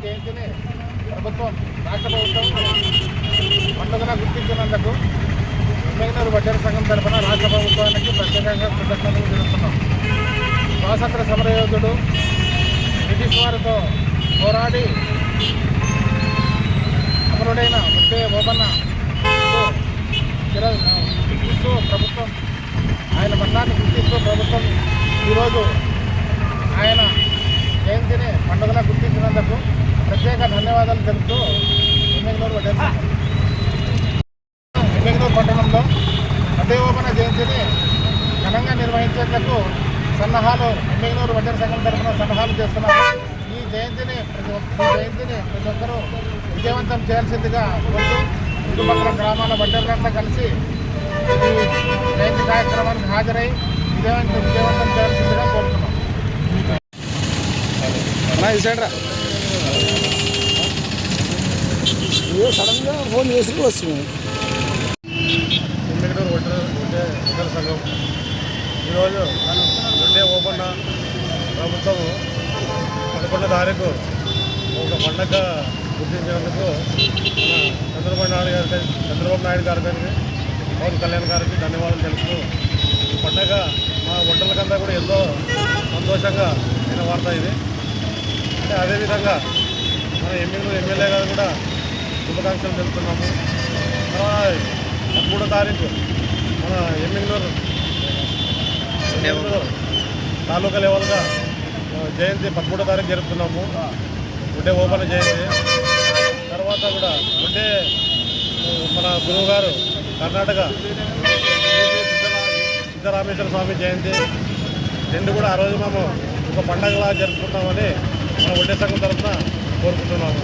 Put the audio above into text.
జయంతిని ప్రభుత్వం రాష్ట్ర ప్రభుత్వం పండుగగా గుర్తించినందుకు ఎమ్మెగనూరు వడ్డేర సంఘం తరఫున రాష్ట్ర ప్రభుత్వానికి ప్రత్యేకంగా కృతజ్ఞతలు తెలుపుతున్నాం. స్వాతంత్ర సమరయోధుడు బ్రిటిష్ వారితో పోరాడి అమరుడైన ముట్టే ఓబన్న గుర్తిస్తూ ప్రభుత్వం ఆయన మరణాన్ని గుర్తిస్తూ ప్రభుత్వం ఈరోజు ఆయన జయంతిని పండుగలా గుర్తించినందుకు ప్రత్యేక ధన్యవాదాలు తెలుపుతూ ఎమ్మెగనూరు వడ్డేర సంఘం ఎమ్మెగనూరు పట్టణంలో ముట్టే ఓబన్న జయంతిని ఘనంగా నిర్వహించేందుకు సన్నాహాలు ఎమ్మెగనూరు వడ్డేర సంఘం తరఫున సన్నాహాలు చేస్తున్నారు. ఈ జయంతిని ప్రతి ఒక్కరూ విజయవంతం చేయాల్సిందిగా కోరుతూ చుట్టుపక్కల గ్రామాల వడ్డేర్లంతా కలిసి ఈ జయంతి కార్యక్రమానికి హాజరై విజయవంతం చేయాల్సిందిగా కోరుతున్నాం. సడన్గా ఫోన్ చేసి వస్తుంది. ఎమ్మెగనూరు వడ్డేర సంఘం ఈరోజు ముట్టే ఓబన్న ప్రభుత్వం 11వ తారీఖు ఒక పండగ గుర్తించినందుకు చంద్రబాబు నాయుడు గారికి పవన్ కళ్యాణ్ గారికి ధన్యవాదాలు తెలుపుతూ ఈ పండగ మా వంటలకంతా కూడా ఎంతో సంతోషంగా అయిన వార్త ఇది. అంటే అదేవిధంగా మన ఎమ్మెల్యే గారు కూడా శుభాకాంక్షలు తెలుపుతున్నాము. 13వ తారీఖు మన ఎమ్మెగనూరు తాలూకా లెవెల్గా జయంతి 13వ తారీఖు జరుపుతున్నాము. ముట్టే ఓబన్న జయంతి తర్వాత కూడా మన గురువు గారు కర్ణాటక సిద్ధరామేశ్వర స్వామి జయంతి రెండు కూడా ఆ రోజు మేము ఒక పండగలా జరుపుకుంటామని మన వడ్డేర సంఘం తరఫున కోరుకుంటున్నాము.